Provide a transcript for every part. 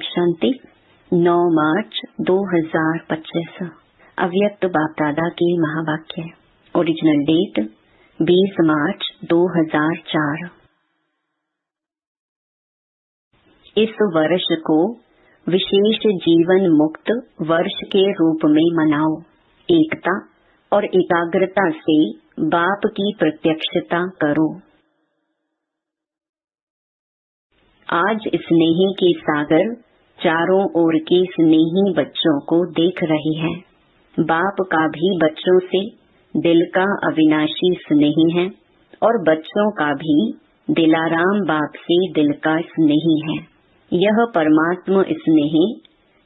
शांति। 9 मार्च 2025 अव्यक्त बाप दादा के महावाक्य। ओरिजिनल डेट 20 मार्च 2004। इस वर्ष को विशेष जीवन मुक्त वर्ष के रूप में मनाओ। एकता और एकाग्रता से बाप की प्रत्यक्षता करो। आज स्नेही के सागर चारों ओर के स्नेही बच्चों को देख रही है। बाप का भी बच्चों से दिल का अविनाशी स्नेही है और बच्चों का भी दिलाराम बाप से दिल का स्नेही है। यह परमात्मा स्नेही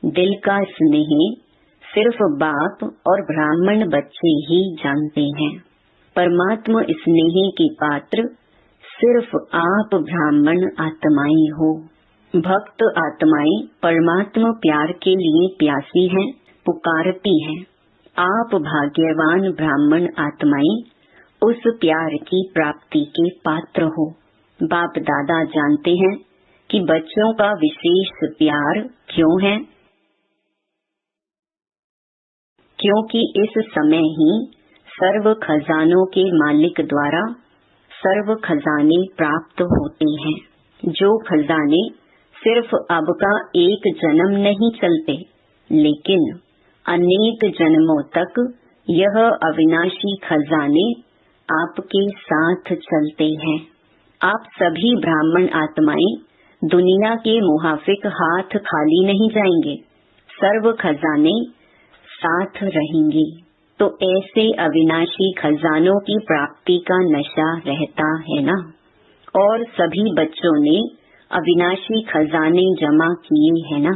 दिल का स्नेही सिर्फ बाप और ब्राह्मण बच्चे ही जानते हैं। परमात्मा स्नेही के पात्र सिर्फ आप ब्राह्मण आत्माएं हो। भक्त आत्माएं परमात्मा प्यार के लिए प्यासी हैं, पुकारती हैं। आप भाग्यवान ब्राह्मण आत्माएं उस प्यार की प्राप्ति के पात्र हो। बाप दादा जानते हैं कि बच्चों का विशेष प्यार क्यों है, क्योंकि इस समय ही सर्व खजानों के मालिक द्वारा सर्व खजाने प्राप्त होते हैं। जो खजाने सिर्फ अब का एक जन्म नहीं चलते, लेकिन अनेक जन्मों तक यह अविनाशी खजाने आपके साथ चलते हैं। आप सभी ब्राह्मण आत्माएं दुनिया के मुहाफिक हाथ खाली नहीं जाएंगे, सर्व खजाने साथ रहेंगे। तो ऐसे अविनाशी खजानों की प्राप्ति का नशा रहता है ना। और सभी बच्चों ने अविनाशी खजाने जमा किए हैं ना।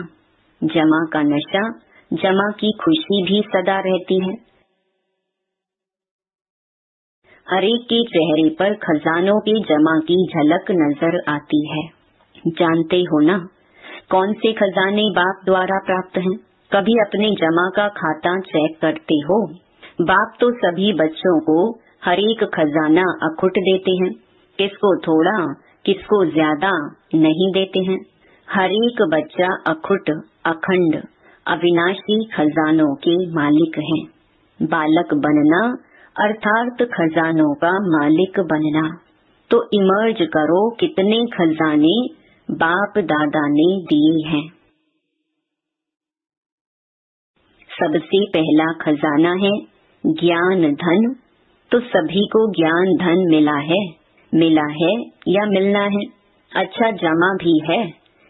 जमा का नशा, जमा की खुशी भी सदा रहती है। हर एक के चेहरे पर खजानों के जमा की झलक नजर आती है। जानते हो ना कौन से खजाने बाप द्वारा प्राप्त हैं? कभी अपने जमा का खाता चेक करते हो? बाप तो सभी बच्चों को हर एक खजाना अखुट देते हैं। किसको थोड़ा, किसको ज्यादा नहीं देते हैं। हर एक बच्चा अखुट, अखंड, अविनाशी खजानों के मालिक है। बालक बनना अर्थात खजानों का मालिक बनना। तो इमर्ज करो कितने खजाने बाप दादा ने दिए हैं। सबसे पहला खजाना है ज्ञान धन। तो सभी को ज्ञान धन मिला है या मिलना है। अच्छा जमा भी है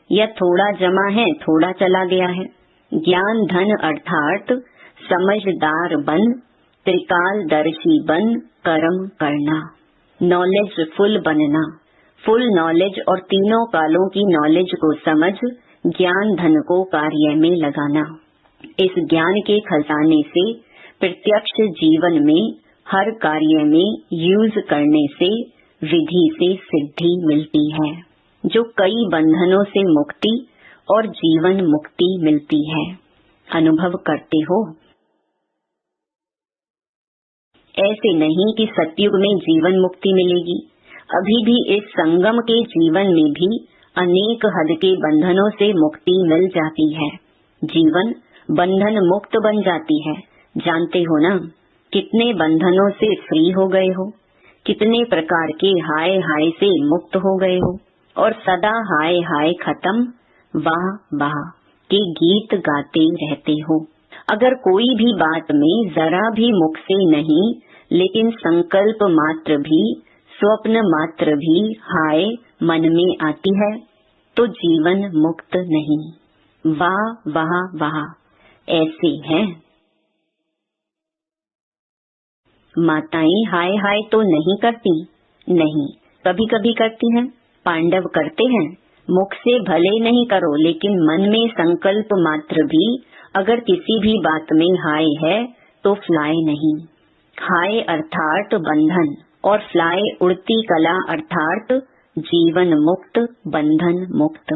या थोड़ा जमा है, थोड़ा चला गया है। ज्ञान धन अर्थात समझदार बन, त्रिकालदर्शी बन कर्म करना, नॉलेजफुल बनना। फुल नॉलेज और तीनों कालों की नॉलेज को समझ ज्ञान धन को कार्य में लगाना। इस ज्ञान के खजाने से प्रत्यक्ष जीवन में हर कार्य में यूज करने से विधि से सिद्धि मिलती है, जो कई बंधनों से मुक्ति और जीवन मुक्ति मिलती है। अनुभव करते हो? ऐसे नहीं कि सतयुग में जीवन मुक्ति मिलेगी। अभी भी इस संगम के जीवन में भी अनेक हद के बंधनों से मुक्ति मिल जाती है। जीवन बंधन मुक्त बन जाती है। जानते हो ना कितने बंधनों से फ्री हो गए हो, कितने प्रकार के हाय हाय से मुक्त हो गए हो और सदा हाय हाय खत्म, वाह वाह के गीत गाते रहते हो। अगर कोई भी बात में जरा भी मुख से नहीं, लेकिन संकल्प मात्र भी, स्वप्न मात्र भी हाय मन में आती है, तो जीवन मुक्त नहीं। वाह वाह वाह ऐसे हैं। माताएं हाय हाय तो नहीं करती, नहीं, कभी कभी करती हैं। पांडव करते हैं। मुख से भले नहीं करो, लेकिन मन में संकल्प मात्र भी अगर किसी भी बात में हाय है तो फ्लाई नहीं। हाय अर्थात बंधन और फ्लाई उड़ती कला अर्थात जीवन मुक्त, बंधन मुक्त।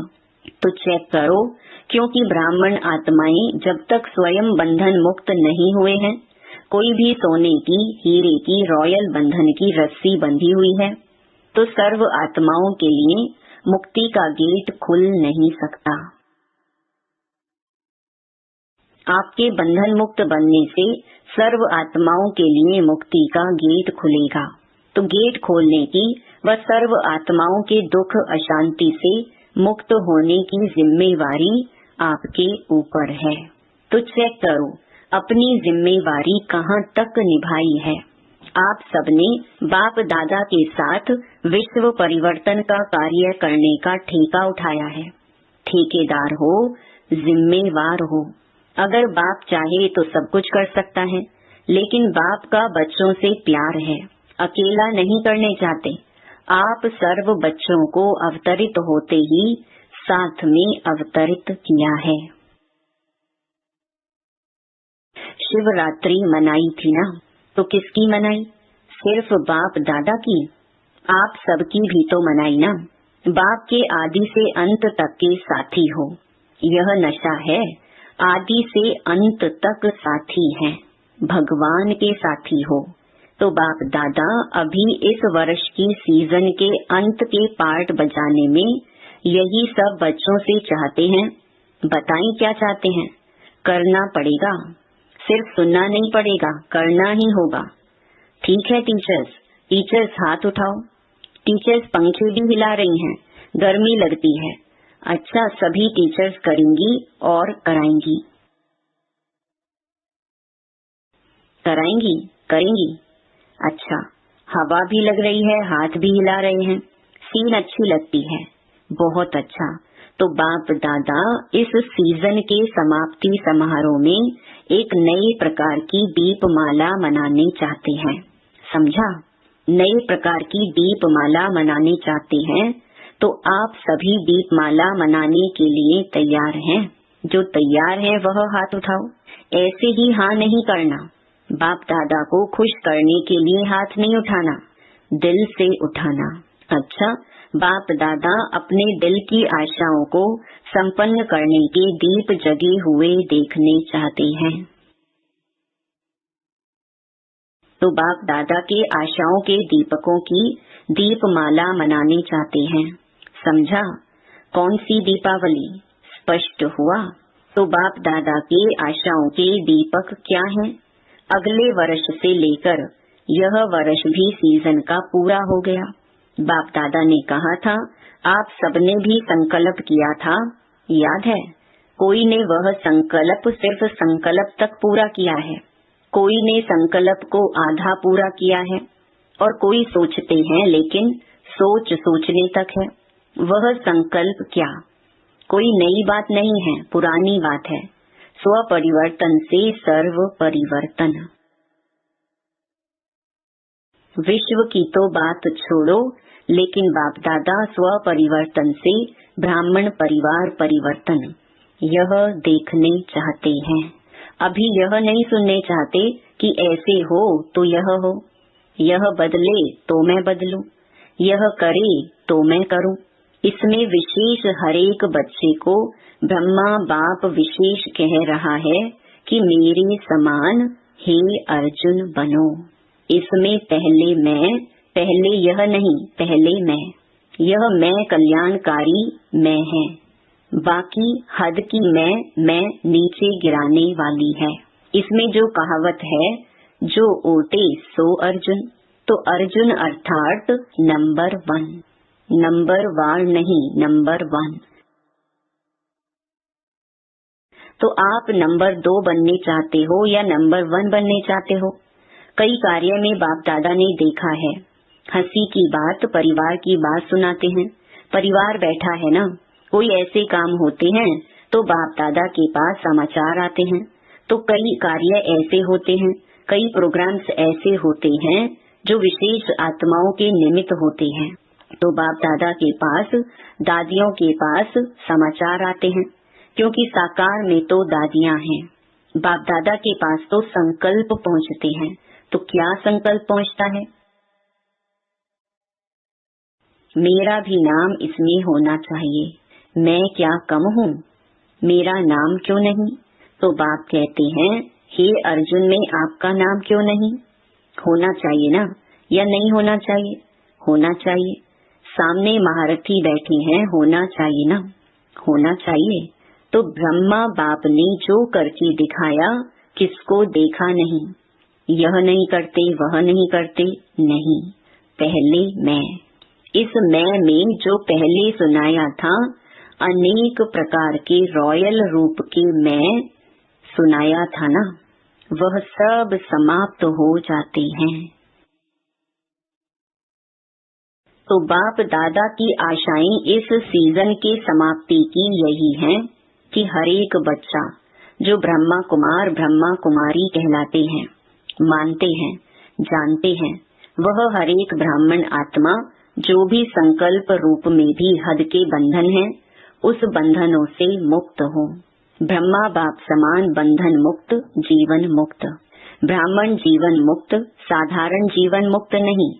तो चेक करो, क्योंकि ब्राह्मण आत्माएं जब तक स्वयं बंधन मुक्त नहीं हुए हैं, कोई भी सोने की, हीरे की, रॉयल बंधन की रस्सी बंधी हुई है, तो सर्व आत्माओं के लिए मुक्ति का गेट खुल नहीं सकता। आपके बंधन मुक्त बनने से सर्व आत्माओं के लिए मुक्ति का गेट खुलेगा। तो गेट खोलने की व सर्व आत्माओं के दुख अशांति से मुक्त होने की जिम्मेवारी आपके ऊपर है। तो चेक करो अपनी जिम्मेवारी कहाँ तक निभाई है। आप सबने बाप दादा के साथ विश्व परिवर्तन का कार्य करने का ठेका उठाया है। ठेकेदार हो, जिम्मेवार हो। अगर बाप चाहे तो सब कुछ कर सकता है, लेकिन बाप का बच्चों से प्यार है, अकेला नहीं करने चाहते। आप सर्व बच्चों को अवतरित होते ही साथ में अवतरित किया है। शिवरात्रि मनाई थी ना, तो किसकी मनाई? सिर्फ बाप दादा की? आप सबकी भी तो मनाई ना। बाप के आदि से अंत तक के साथी हो। यह नशा है, आदि से अंत तक साथी है, भगवान के साथी हो। तो बाप दादा अभी इस वर्ष की सीजन के अंत के पार्ट बजाने में यही सब बच्चों से चाहते हैं। बताएं क्या चाहते हैं? करना पड़ेगा, सिर्फ सुनना नहीं पड़ेगा, करना ही होगा। ठीक है टीचर्स, टीचर्स हाथ उठाओ। टीचर्स पंखे भी हिला रही हैं, गर्मी लगती है। अच्छा, सभी टीचर्स करेंगी और कराएंगी। कराएंगी, करेंगी। अच्छा, हवा भी लग रही है, हाथ भी हिला रहे हैं, सीन अच्छी लगती है, बहुत अच्छा। तो बाप दादा इस सीजन के समाप्ति समारोह में एक नए प्रकार की दीपमाला मनाने चाहते हैं। समझा? नए प्रकार की दीपमाला मनाने चाहते हैं, तो आप सभी दीपमाला मनाने के लिए तैयार हैं? जो तैयार है वह हाथ उठाओ। ऐसे ही हाँ नहीं करना, बाप दादा को खुश करने के लिए हाथ नहीं उठाना, दिल से उठाना। अच्छा, बाप दादा अपने दिल की आशाओं को संपन्न करने के दीप जगे हुए देखने चाहते हैं। तो बाप दादा के आशाओं के दीपकों की दीपमाला मनाने चाहते हैं। समझा? कौन सी दीपावली? स्पष्ट हुआ? तो बाप दादा के आशाओं के दीपक क्या हैं? अगले वर्ष से लेकर यह वर्ष भी सीजन का पूरा हो गया। बाप दादा ने कहा था, आप सबने भी संकल्प किया था, याद है? कोई ने वह संकल्प सिर्फ संकल्प तक पूरा किया है, कोई ने संकल्प को आधा पूरा किया है, और कोई सोचते हैं लेकिन सोच सोचने तक है। वह संकल्प क्या? कोई नई बात नहीं है, पुरानी बात है। स्व परिवर्तन से सर्व परिवर्तन। विश्व की तो बात छोड़ो, लेकिन बाप दादा स्व परिवर्तन से ब्राह्मण परिवार परिवर्तन यह देखने चाहते हैं। अभी यह नहीं सुनने चाहते कि ऐसे हो तो यह हो, यह बदले तो मैं बदलूं, यह करे तो मैं करूं। इसमें विशेष हरेक बच्चे को ब्रह्मा बाप विशेष कह रहा है कि मेरे समान हे अर्जुन बनो। इसमें पहले मैं, पहले यह नहीं, पहले मैं। यह मैं कल्याणकारी मैं है, बाकी हद की मैं नीचे गिराने वाली है। इसमें जो कहावत है, जो ओटे सो अर्जुन, तो अर्जुन अर्थात नंबर 1, नंबर वार नहीं, नंबर 1। तो आप नंबर 2 बनने चाहते हो या नंबर 1 बनने चाहते हो? कई कार्य में बाप दादा ने देखा है, हंसी की बात, परिवार की बात सुनाते हैं। परिवार बैठा है ना, कोई ऐसे काम होते हैं तो बाप दादा के पास समाचार आते हैं। तो कई कार्य ऐसे होते हैं, कई प्रोग्राम्स ऐसे होते हैं जो विशेष आत्माओं के निमित्त होते हैं। तो बाप दादा के पास, दादियों के पास समाचार आते हैं, क्योंकि साकार में तो दादियां हैं। बाप दादा के पास तो संकल्प पहुंचते हैं। तो क्या संकल्प पहुंचता है? मेरा भी नाम इसमें होना चाहिए, मैं क्या कम हूँ, मेरा नाम क्यों नहीं? तो बाप कहते हैं, हे अर्जुन में आपका नाम क्यों नहीं? होना चाहिए ना, या नहीं होना चाहिए? होना चाहिए। सामने महारथी बैठे हैं, होना चाहिए ना, होना चाहिए। तो ब्रह्मा बाप ने जो करके दिखाया किसको देखा नहीं, यह नहीं करते वह नहीं करते, नहीं, पहले मैं। इस मैं में जो पहले सुनाया था अनेक प्रकार के रॉयल रूप के मैं सुनाया था ना, वह सब समाप्त हो जाते हैं। तो बाप दादा की आशाएं इस सीजन के समाप्ति की यही हैं कि हर एक बच्चा जो ब्रह्मा कुमार ब्रह्मा कुमारी कहलाते हैं, मानते हैं, जानते हैं, वह हर एक ब्राह्मण आत्मा जो भी संकल्प रूप में भी हद के बंधन है, उस बंधनों से मुक्त हो। ब्रह्मा बाप समान बंधन मुक्त, जीवन मुक्त। ब्राह्मण जीवन मुक्त, साधारण जीवन मुक्त नहीं,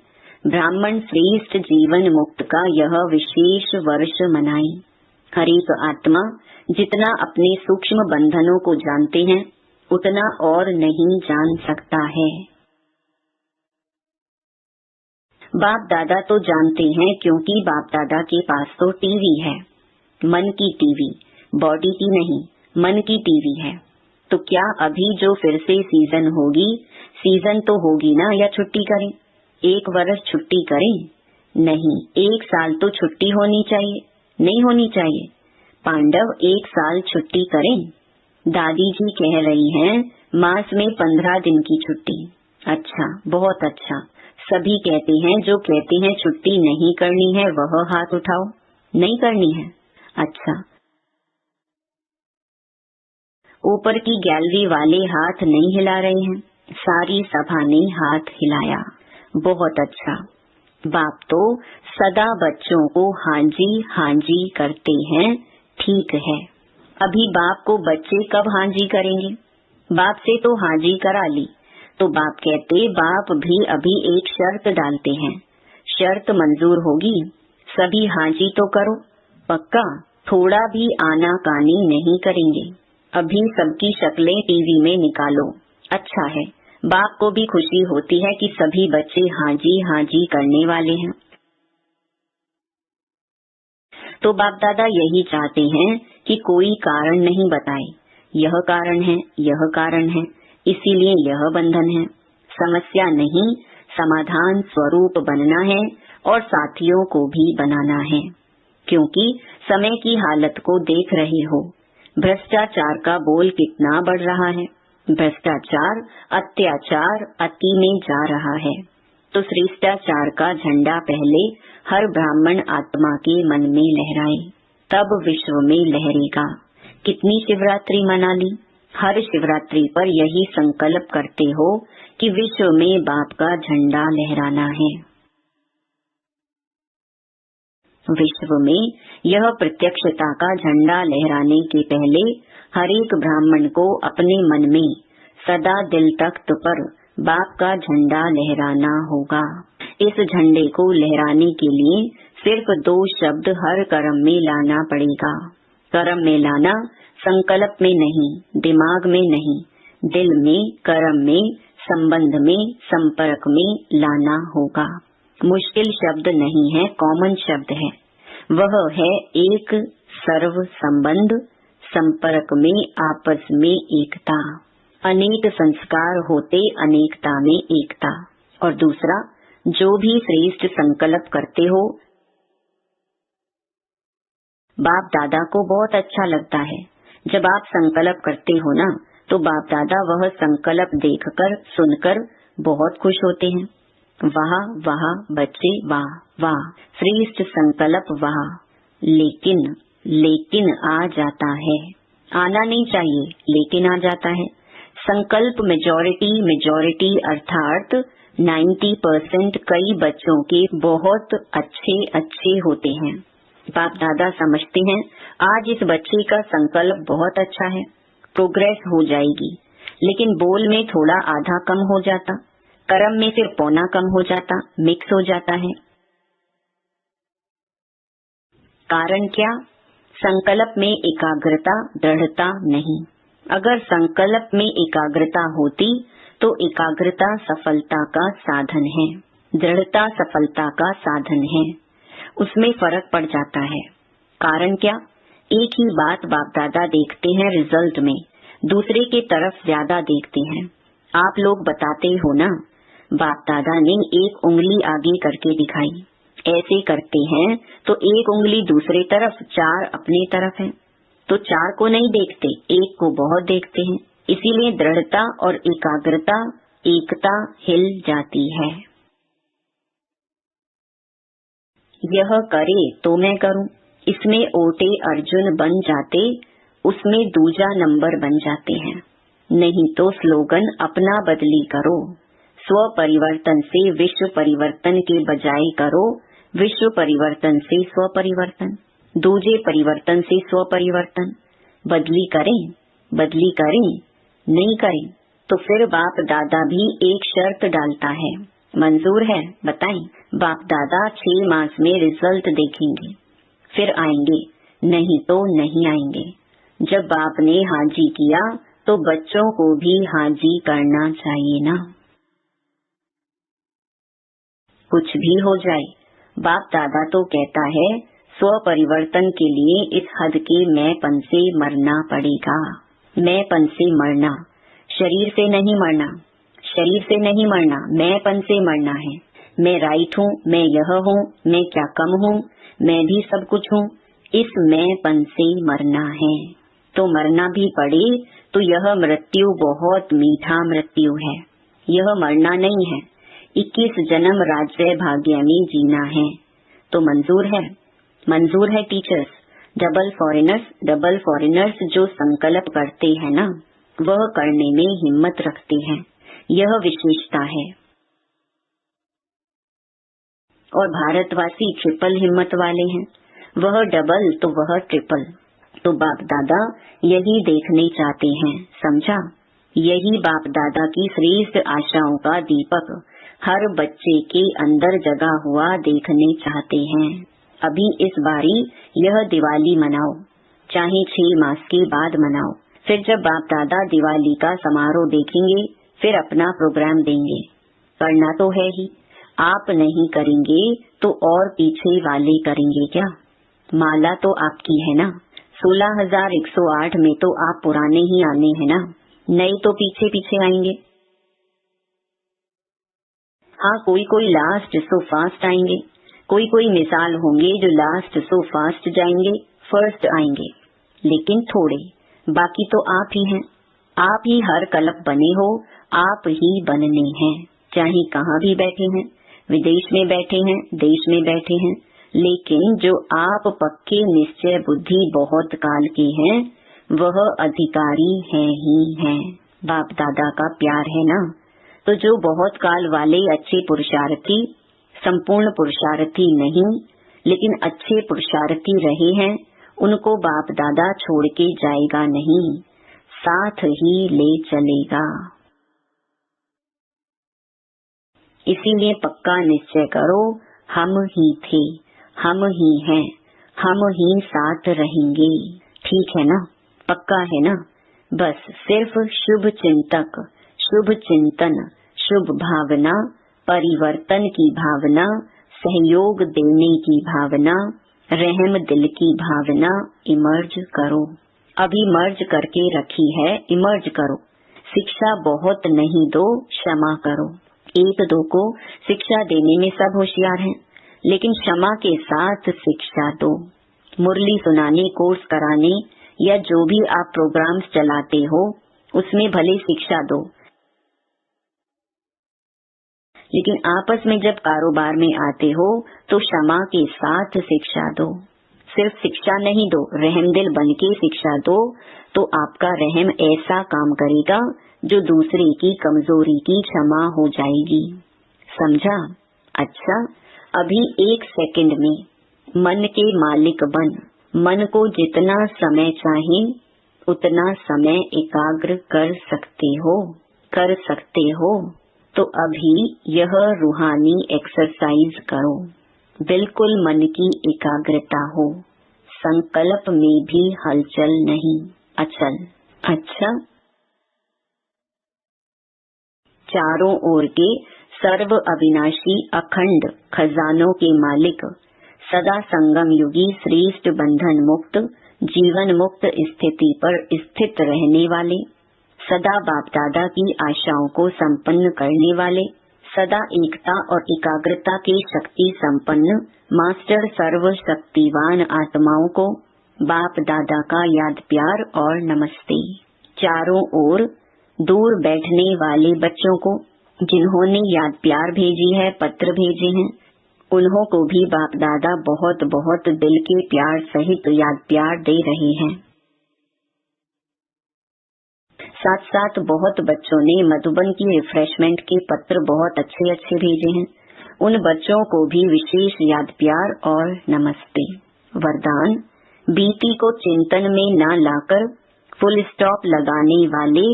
ब्राह्मण श्रेष्ठ जीवन मुक्त का यह विशेष वर्ष मनाएं। हर एक आत्मा जितना अपने सूक्ष्म बंधनों को जानते हैं उतना और नहीं जान सकता है। बाप दादा तो जानते हैं क्योंकि बाप दादा के पास तो टीवी है, मन की टीवी, बॉडी की नहीं, मन की टीवी है। तो क्या अभी जो फिर से सीजन होगी, सीजन तो होगी ना, या छुट्टी करें? 1 वर्ष छुट्टी करें? नहीं, 1 साल तो छुट्टी होनी चाहिए, नहीं होनी चाहिए? पांडव 1 साल छुट्टी करें? दादी जी कह रही हैं मास में 15 दिन की छुट्टी। अच्छा, बहुत अच्छा। सभी कहते हैं, जो कहते हैं छुट्टी नहीं करनी है वह हाथ उठाओ। नहीं करनी है? अच्छा, ऊपर की गैलरी वाले हाथ नहीं हिला रहे हैं, सारी सभा ने हाथ हिलाया। बहुत अच्छा। बाप तो सदा बच्चों को हांजी हांजी करते हैं, ठीक है। अभी बाप को बच्चे कब हांजी करेंगे? बाप से तो हांजी करा ली, तो बाप कहते बाप भी अभी एक शर्त डालते हैं, शर्त मंजूर होगी? सभी हांजी तो करो, पक्का? थोड़ा भी आनाकानी नहीं करेंगे। अभी सबकी शक्लें टीवी में निकालो। अच्छा है, बाप को भी खुशी होती है कि सभी बच्चे हांजी हांजी करने वाले हैं। तो बाप दादा यही चाहते हैं कि कोई कारण नहीं बताए, यह कारण है, यह कारण है, इसीलिए यह बंधन है। समस्या नहीं, समाधान स्वरूप बनना है और साथियों को भी बनाना है। क्योंकि समय की हालत को देख रहे हो, भ्रष्टाचार का बोल कितना बढ़ रहा है। भ्रष्टाचार, अत्याचार अति में जा रहा है। तो श्रेष्ठाचार का झंडा पहले हर ब्राह्मण आत्मा के मन में लहराए, तब विश्व में लहरेगा। कितनी शिवरात्रि मना ली? हर शिवरात्रि पर यही संकल्प करते हो कि विश्व में बाप का झंडा लहराना है। विश्व में यह प्रत्यक्षता का झंडा लहराने के पहले हर एक ब्राह्मण को अपने मन में सदा दिल तख्त पर बाप का झंडा लहराना होगा। इस झंडे को लहराने के लिए सिर्फ 2 शब्द हर कर्म में लाना पड़ेगा। कर्म में लाना, संकल्प में नहीं, दिमाग में नहीं, दिल में, कर्म में, संबंध में, संपर्क में लाना होगा। मुश्किल शब्द नहीं है, कॉमन शब्द है। वह है एक सर्व संबंध, संपर्क में आपस में एकता। अनेक संस्कार होते अनेकता में एकता। और दूसरा, जो भी श्रेष्ठ संकल्प करते हो, बाप दादा को बहुत अच्छा लगता है जब आप संकल्प करते हो ना, तो बाप दादा वह संकल्प देखकर सुनकर बहुत खुश होते हैं। वाह वाह बच्चे, वाह वाह, श्रेष्ठ संकल्प, वाह। लेकिन आ जाता है, आना नहीं चाहिए लेकिन आ जाता है। संकल्प मेजॉरिटी अर्थात 90% कई बच्चों के बहुत अच्छे होते हैं। बाप दादा समझते हैं आज इस बच्चे का संकल्प बहुत अच्छा है, प्रोग्रेस हो जाएगी, लेकिन बोल में थोड़ा आधा कम हो जाता, कर्म में फिर पौना कम हो जाता, मिक्स हो जाता है। कारण क्या? संकल्प में एकाग्रता, दृढ़ता नहीं। अगर संकल्प में एकाग्रता होती तो एकाग्रता सफलता का साधन है, दृढ़ता सफलता का साधन है, उसमें फर्क पड़ जाता है। कारण क्या? एक ही बात बाप दादा देखते हैं रिजल्ट में, दूसरे के तरफ ज्यादा देखते हैं। आप लोग बताते हो ना, बाप दादा ने एक उंगली आगे करके दिखाई, ऐसे करते हैं तो एक उंगली दूसरे तरफ, 4 अपनी तरफ है, तो 4 को नहीं देखते, एक को बहुत देखते हैं। इसीलिए दृढ़ता और एकाग्रता, एकता हिल जाती है। यह करे तो मैं करूं, इसमें ओटे अर्जुन बन जाते, उसमें दूजा नंबर बन जाते हैं। नहीं तो स्लोगन अपना बदली करो, स्व परिवर्तन से विश्व परिवर्तन के बजाय करो विश्व परिवर्तन से स्व परिवर्तन, दूजे परिवर्तन से स्व परिवर्तन। बदली करें नहीं करें तो फिर बाप दादा भी एक शर्त डालता है, मंजूर है बताएं। बाप दादा 6 मास में रिजल्ट देखेंगे, फिर आएंगे, नहीं तो नहीं आएंगे। जब बाप ने हाजी किया तो बच्चों को भी हाजी करना चाहिए ना। कुछ भी हो जाए, बाप दादा तो कहता है स्व परिवर्तन के लिए इस हद के मैंपन से मरना पड़ेगा। मैंपन से मरना, शरीर से नहीं मरना, शरीर से नहीं मरना, मैंपन से मरना है। मैं राइट हूँ, मैं यह हूँ, मैं क्या कम हूँ, मैं भी सब कुछ हूँ, इस मैंपन से मरना है। तो मरना भी पड़े तो यह मृत्यु बहुत मीठा मृत्यु है, यह मरना नहीं है। 21 जन्म राज्य भाग्य में जीना है। तो मंजूर है टीचर्स। डबल फॉरेनर्स जो संकल्प करते हैं ना, वह करने में हिम्मत रखते हैं, यह विशेषता है। और भारतवासी ट्रिपल हिम्मत वाले हैं, वह डबल तो वह ट्रिपल। तो बाप दादा यही देखने चाहते हैं, समझा। यही बाप दादा की श्रेष्ठ आशाओं का दीपक हर बच्चे के अंदर जगा हुआ देखने चाहते हैं। अभी इस बारी यह दिवाली मनाओ, चाहे 6 मास के बाद मनाओ। फिर जब बाप दादा दिवाली का समारोह देखेंगे, फिर अपना प्रोग्राम देंगे। करना तो है ही, आप नहीं करेंगे तो और पीछे वाले करेंगे क्या। माला तो आपकी है ना, 16,108 में तो आप पुराने ही आने हैं ना, नए तो पीछे पीछे आएंगे। हाँ, कोई लास्ट सो फास्ट आएंगे, कोई मिसाल होंगे जो लास्ट सो फास्ट जाएंगे, फर्स्ट आएंगे, लेकिन थोड़े। बाकी तो आप ही हैं, आप ही हर कल्प बने हो, आप ही बनने हैं। चाहे कहाँ भी बैठे हैं, विदेश में बैठे हैं, देश में बैठे हैं, लेकिन जो आप पक्के निश्चय बुद्धि बहुत काल के हैं, वह अधिकारी हैं ही हैं। बाप दादा का प्यार है ना। तो जो बहुत काल वाले अच्छे पुरुषार्थी, संपूर्ण पुरुषार्थी नहीं लेकिन अच्छे पुरुषार्थी रहे हैं, उनको बाप दादा छोड़ के जाएगा नहीं, साथ ही ले चलेगा। इसीलिए पक्का निश्चय करो, हम ही थे, हम ही हैं, हम ही साथ रहेंगे। ठीक है ना, पक्का है ना। बस सिर्फ शुभ चिंतक, शुभ चिंतन, शुभ भावना, परिवर्तन की भावना, सहयोग देने की भावना, रहम दिल की भावना इमर्ज करो। अभी मर्ज करके रखी है, इमर्ज करो। शिक्षा बहुत नहीं दो, क्षमा करो। 1-2 को शिक्षा देने में सब होशियार हैं, लेकिन क्षमा के साथ शिक्षा दो। मुरली सुनाने, कोर्स कराने या जो भी आप प्रोग्राम्स चलाते हो, उसमें भले शिक्षा दो, लेकिन आपस में जब कारोबार में आते हो तो क्षमा के साथ शिक्षा दो। सिर्फ शिक्षा नहीं दो, रहमदिल बन के शिक्षा दो, तो आपका रहम ऐसा काम करेगा जो दूसरे की कमजोरी की क्षमा हो जाएगी। समझा? अच्छा, अभी 1 सेकंड में मन के मालिक बन, मन को जितना समय चाहे उतना समय एकाग्र कर सकते हो। तो अभी यह रूहानी एक्सरसाइज करो, बिल्कुल मन की एकाग्रता हो, संकल्प में भी हलचल नहीं, अचल। अच्छा, चारों ओर के सर्व अविनाशी अखंड खजानों के मालिक, सदा संगम युगी श्रेष्ठ बंधन मुक्त जीवन मुक्त स्थिति पर स्थित रहने वाले, सदा बाप दादा की आशाओं को संपन्न करने वाले, सदा एकता और एकाग्रता के शक्ति संपन्न मास्टर सर्व शक्तिवान आत्माओं को बाप दादा का याद प्यार और नमस्ते। चारों ओर दूर बैठने वाले बच्चों को जिन्होंने याद प्यार भेजी है, पत्र भेजे हैं, उन्हों को भी बाप दादा बहुत बहुत दिल के प्यार सहित याद प्यार दे रहे हैं। साथ साथ बहुत बच्चों ने मधुबन की रिफ्रेशमेंट के पत्र बहुत अच्छे अच्छे भेजे हैं। उन बच्चों को भी विशेष याद प्यार और नमस्ते। वरदान, बीती को चिंतन में न लाकर फुल स्टॉप लगाने वाले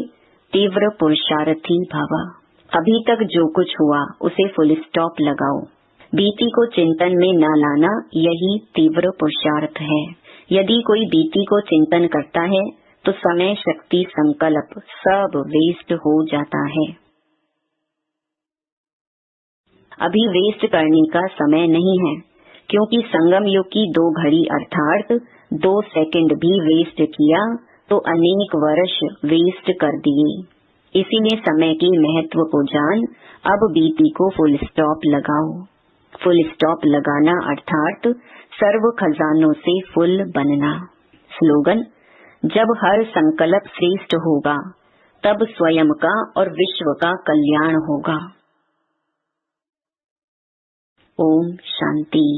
तीव्र पुरुषार्थी भवा। अभी तक जो कुछ हुआ उसे फुल स्टॉप लगाओ। बीती को चिंतन में न लाना यही तीव्र पुरुषार्थ है। यदि कोई बीती को चिंतन करता है तो समय, शक्ति, संकल्प सब वेस्ट हो जाता है। अभी वेस्ट करने का समय नहीं है, क्योंकि संगम युग की 2 घड़ी अर्थात 2 सेकंड भी वेस्ट किया तो अनेक वर्ष वेस्ट कर दिए। इसीलिए समय के महत्व को जान अब बीती को फुल स्टॉप लगाओ। फुल स्टॉप लगाना अर्थात सर्व खजानों से फुल बनना। स्लोगन, जब हर संकल्प श्रेष्ठ होगा तब स्वयं का और विश्व का कल्याण होगा। ओम शांति।